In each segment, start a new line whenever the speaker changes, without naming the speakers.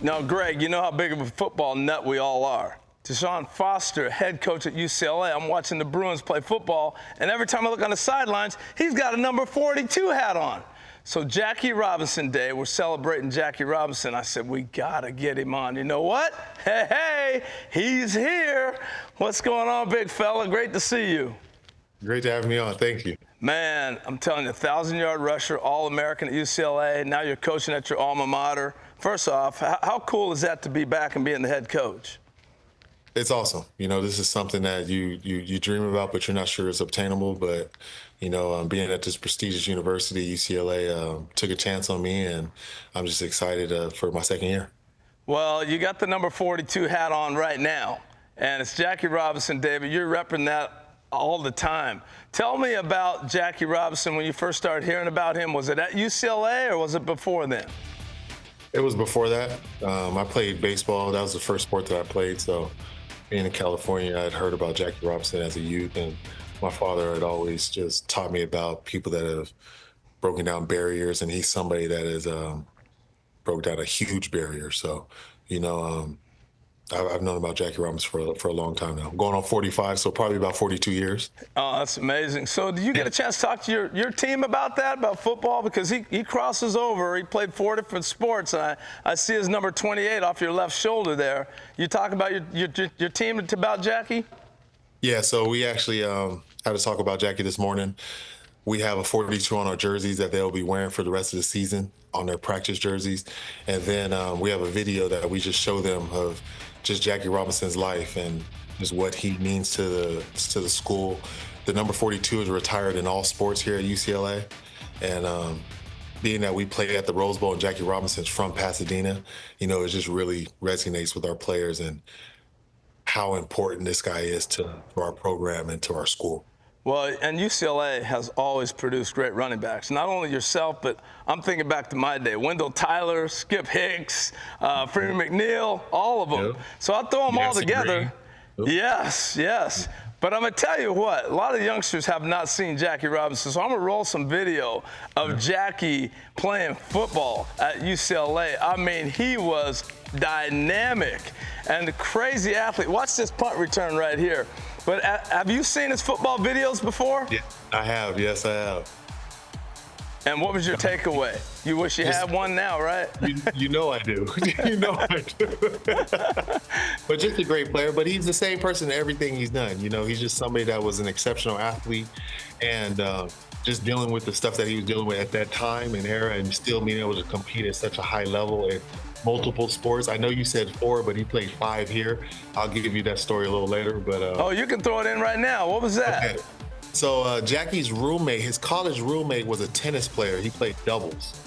Now, Greg, you know how big of a football nut we all are. DeShaun Foster, head coach at UCLA. I'm watching the Bruins play football, and every time I look on the sidelines, he's got a number 42 hat on. So Jackie Robinson Day, we're celebrating Jackie Robinson. I said, we got to get him on. You know what? Hey, he's here. What's going on, big fella? Great to see you.
Great to have me on. Thank you.
Man, I'm telling you, 1,000-yard rusher, All-American at UCLA. Now you're coaching at your alma mater. First off, how cool is that to be back and being the head coach?
It's awesome. You know, this is something that you dream about, but you're not sure it's obtainable. But, you know, being at this prestigious university, UCLA, took a chance on me, and I'm just excited for my second year.
Well, you got the number 42 hat on right now, and it's Jackie Robinson, David. You're repping that all the time. Tell me about Jackie Robinson when you first started hearing about him. Was it at UCLA or was it before then?
It was before that. I played baseball. That was the first sport that I played. So being in California, I'd heard about Jackie Robinson as a youth, and my father had always just taught me about people that have broken down barriers, and he's somebody that has broke down a huge barrier. So, you know, I've known about Jackie Robinson for a long time now. I'm going on 45, so probably about 42 years.
Oh, that's amazing. So did you get a chance to talk to your team about that, about football? Because he crosses over. He played 4 different sports, and I see his number 28 off your left shoulder there. You talk about your team about Jackie?
Yeah, so we actually had to talk about Jackie this morning. We have a 42 on our jerseys that they'll be wearing for the rest of the season on their practice jerseys. And then we have a video that we just show them of just Jackie Robinson's life and just what he means to the school. The number 42 is retired in all sports here at UCLA. And being that we play at the Rose Bowl and Jackie Robinson's from Pasadena, you know, it just really resonates with our players and how important this guy is to our program and to our school.
Well, and UCLA has always produced great running backs. Not only yourself, but I'm thinking back to my day. Wendell Tyler, Skip Hicks, Freeman McNeil, all of them. Yep. So I'll throw them all together. Yes, yes. But I'm going to tell you what, a lot of youngsters have not seen Jackie Robinson, so I'm going to roll some video of Jackie playing football at UCLA. I mean, he was dynamic and a crazy athlete. Watch this punt return right here. But have you seen his football videos before?
Yeah, I have. Yes, I have.
And what was your takeaway? You wish you had one now, right?
You know I do. You know I do. But just a great player. But he's the same person in everything he's done. You know, he's just somebody that was an exceptional athlete, and just dealing with the stuff that he was dealing with at that time and era, and still being able to compete at such a high level in multiple sports. I know you said 4, but he played 5 here. I'll give you that story a little later. But
oh, you can throw it in right now. What was that?
Okay. So Jackie's roommate, his college roommate, was a tennis player. He played doubles.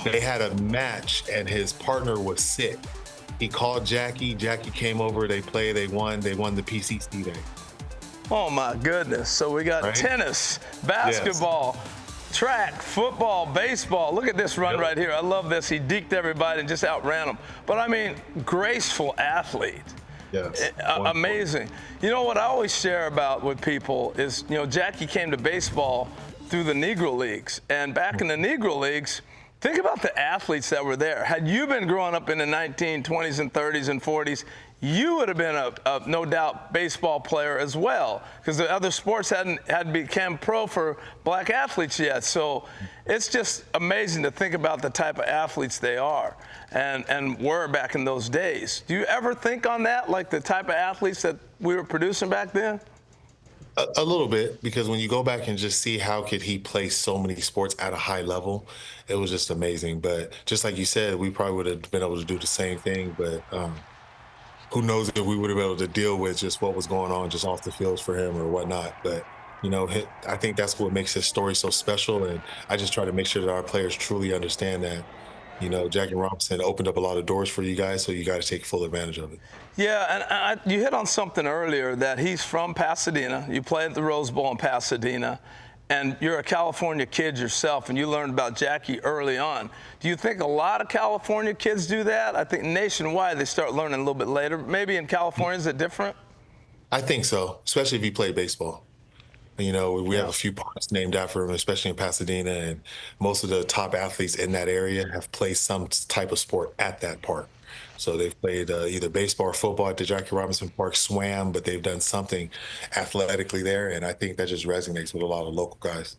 They had a match, and his partner was sick. He called Jackie. Jackie came over. They played. They won. They won the PCC day.
Oh, my goodness. So we got tennis, basketball, track, football, baseball. Look at this run right here. I love this. He deked everybody and just outran them. But, I mean, graceful athlete.
Yes.
Amazing. You know what I always share about with people is, you know, Jackie came to baseball through the Negro Leagues. And back in the Negro Leagues, think about the athletes that were there. Had you been growing up in the 1920s and 30s and 40s, you would have been a no doubt baseball player as well, because the other sports hadn't become pro for black athletes yet. So it's just amazing to think about the type of athletes they are and were back in those days. Do you ever think on that, like the type of athletes that we were producing back then?
A little bit, because when you go back and just see how could he play so many sports at a high level, it was just amazing. But just like you said, we probably would have been able to do the same thing, but who knows if we would have been able to deal with just what was going on just off the fields for him or whatnot. But, you know, I think that's what makes his story so special. And I just try to make sure that our players truly understand that, you know, Jackie Robinson opened up a lot of doors for you guys, so you got to take full advantage of it.
Yeah, and you hit on something earlier, that he's from Pasadena. You played at the Rose Bowl in Pasadena. And you're a California kid yourself, and you learned about Jackie early on. Do you think a lot of California kids do that? I think nationwide they start learning a little bit later. Maybe in California, is it different?
I think so, especially if you play baseball. You know, we have a few parks named after him, especially in Pasadena, and most of the top athletes in that area have played some type of sport at that park. So they've played either baseball or football at the Jackie Robinson Park, swam, but they've done something athletically there. And I think that just resonates with a lot of local guys.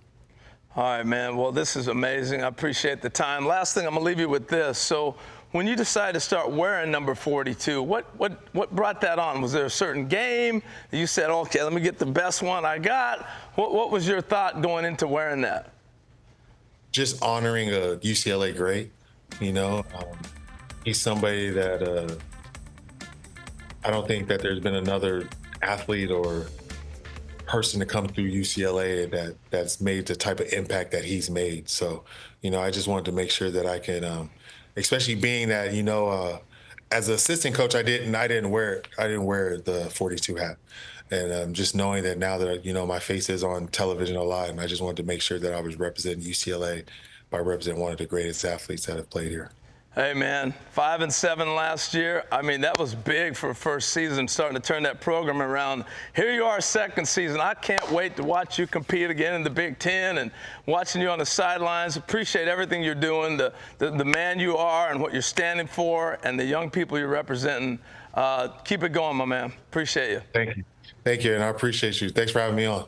All right, man. Well, this is amazing. I appreciate the time. Last thing, I'm going to leave you with this. So when you decided to start wearing number 42, what brought that on? Was there a certain game that you said, okay, let me get the best one I got? What was your thought going into wearing that?
Just honoring a UCLA great, you know. He's somebody that I don't think that there's been another athlete or person to come through UCLA that's made the type of impact that he's made. So, you know, I just wanted to make sure that I can, especially being that, you know, as an assistant coach, I didn't wear the 42 hat, and just knowing that now that you know my face is on television a lot, and I just wanted to make sure that I was representing UCLA by representing one of the greatest athletes that have played here.
Hey, man, 5-7 last year. I mean, that was big for a first season, starting to turn that program around. Here you are, second season. I can't wait to watch you compete again in the Big Ten and watching you on the sidelines. Appreciate everything you're doing, the man you are and what you're standing for, and the young people you're representing. Keep it going, my man. Appreciate you.
Thank you. Thank you, and I appreciate you. Thanks for having me on.